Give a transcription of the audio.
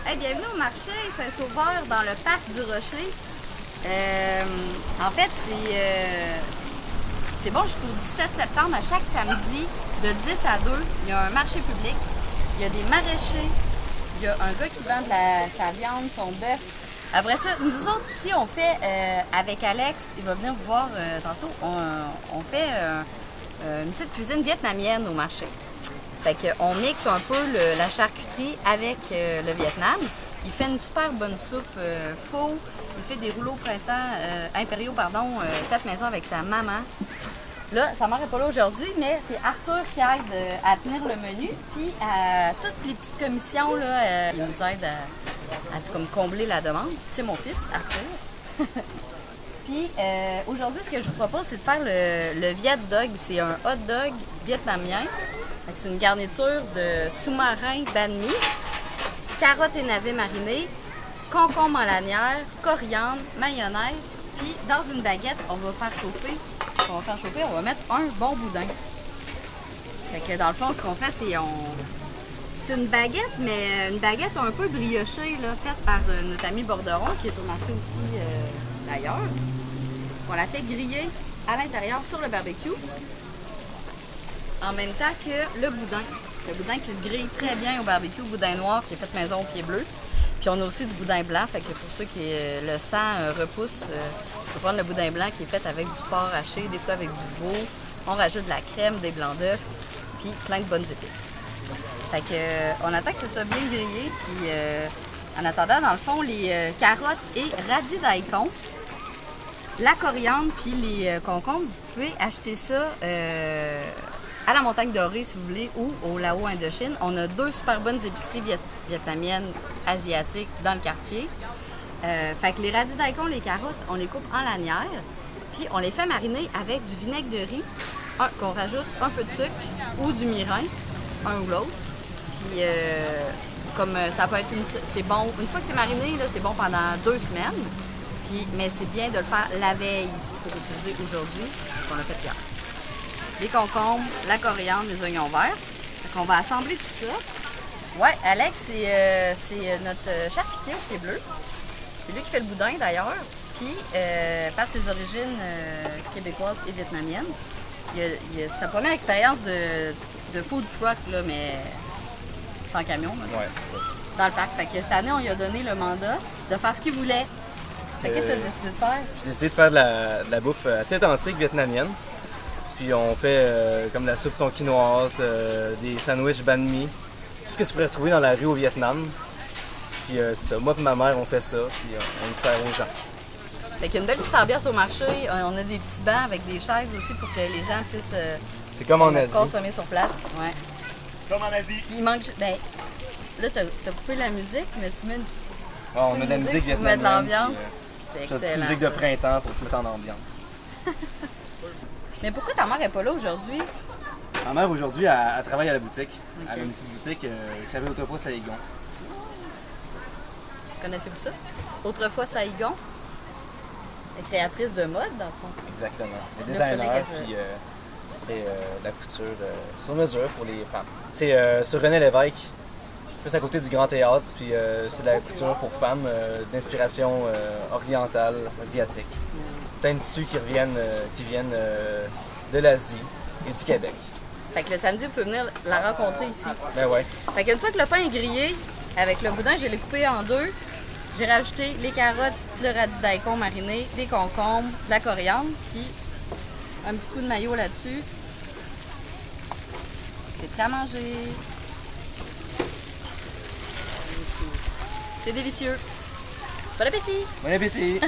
Hey, bienvenue au marché Saint-Sauveur dans le parc du Rocher. En fait, c'est bon jusqu'au 17 septembre. À chaque samedi, de 10 à 2, il y a un marché public. Il y a des maraîchers. Il y a un gars qui vend sa viande, son bœuf. Après ça, nous autres, ici, on fait, avec Alex, il va venir vous voir tantôt, on fait une petite cuisine vietnamienne au marché. Fait qu'on mixe un peu la charcuterie avec le Vietnam. Il fait une super bonne soupe faux. Il fait des rouleaux impériaux, faites maison avec sa maman. Là, sa mère n'est pas là aujourd'hui, mais c'est Arthur qui aide à tenir le menu. Puis à toutes les petites commissions, là, il nous aide à comme combler la demande. C'est mon fils, Arthur. Puis aujourd'hui, ce que je vous propose, c'est de faire le Viet Dog. C'est un hot dog vietnamien. C'est une garniture de sous-marin banh mi, carottes et navets marinés, concombre en lanière, coriandre, mayonnaise. Puis dans une baguette, on va faire chauffer, on va mettre un bon boudin. Fait que dans le fond, ce qu'on fait, c'est une baguette, mais une baguette un peu briochée, là, faite par notre ami Borderon, qui est au marché aussi d'ailleurs. On la fait griller à l'intérieur sur le barbecue, en même temps que le boudin. Le boudin qui se grille très bien au barbecue, boudin noir qui est fait maison au pied bleu. Puis on a aussi du boudin blanc, fait que pour ceux qui le sang repousse, on peut prendre le boudin blanc qui est fait avec du porc haché, des fois avec du veau. On rajoute de la crème, des blancs d'œufs, puis plein de bonnes épices. Fait que on attend que ce soit bien grillé, puis en attendant, dans le fond, les carottes et radis daikon, la coriandre puis les concombres, vous pouvez acheter ça à la Montagne Dorée si vous voulez, ou au Lao Indochine. On a 2 super bonnes épiceries vietnamiennes, asiatiques dans le quartier. Fait que les radis daikon, les carottes, on les coupe en lanières, puis on les fait mariner avec du vinaigre de riz, qu'on rajoute un peu de sucre ou du mirin, un ou l'autre. Puis comme ça peut être c'est bon, une fois que c'est mariné, là, c'est bon pendant 2 semaines. Mais c'est bien de le faire la veille pour utiliser aujourd'hui, qu'on a fait hier. Les concombres, la coriandre, les oignons verts. Fait qu'on va assembler tout ça. Ouais, Alex, c'est notre charcutier au pied bleu. C'est lui qui fait le boudin d'ailleurs. Puis, par ses origines québécoises et vietnamiennes, il a sa première expérience de food truck, là, mais sans camion. Là, ouais, c'est ça. Dans le parc. Fait que cette année, on lui a donné le mandat de faire ce qu'il voulait. Qu'est-ce que tu as décidé de faire? J'ai décidé de faire de la bouffe assez authentique vietnamienne. Puis on fait comme la soupe tonkinoise, des sandwichs banh mi, tout ce que tu pourrais retrouver dans la rue au Vietnam. Puis ça, moi et ma mère, on fait ça, puis on le sert aux gens. Fait qu'il y a une belle petite ambiance au marché. On a des petits bancs avec des chaises aussi pour que les gens puissent c'est comme en Asie. Consommer sur place. Ouais. Comme en Asie. Puis il manque... Ben, là, t'as coupé la musique, mais tu mets une petite... Ah, on a de la musique vietnamienne. Pour mettre de l'ambiance. C'est Une petite excellent. musique de printemps pour se mettre en ambiance. Mais pourquoi ta mère n'est pas là aujourd'hui? Ma mère, aujourd'hui, elle travaille à la boutique. Okay. Elle a une petite boutique qui s'appelle autrefois Saigon. Connaissez-vous ça? Autrefois Saigon. Elle est créatrice de mode, dans le fond. Exactement. Elle est designer, puis fait de la couture sur mesure pour les femmes. C'est sur René Lévesque, juste à côté du Grand Théâtre, puis c'est de la couture pour femmes d'inspiration orientale, asiatique. Plein de tissus qui viennent de l'Asie et du Québec. Fait que le samedi, vous pouvez venir la rencontrer ici. Ben ouais. Fait qu'une fois que le pain est grillé, avec le boudin, je l'ai coupé en 2. J'ai rajouté les carottes, le radis daikon mariné, des concombres, de la coriandre, puis un petit coup de mayo là-dessus. C'est prêt à manger. C'est délicieux. Bon appétit! Bon appétit!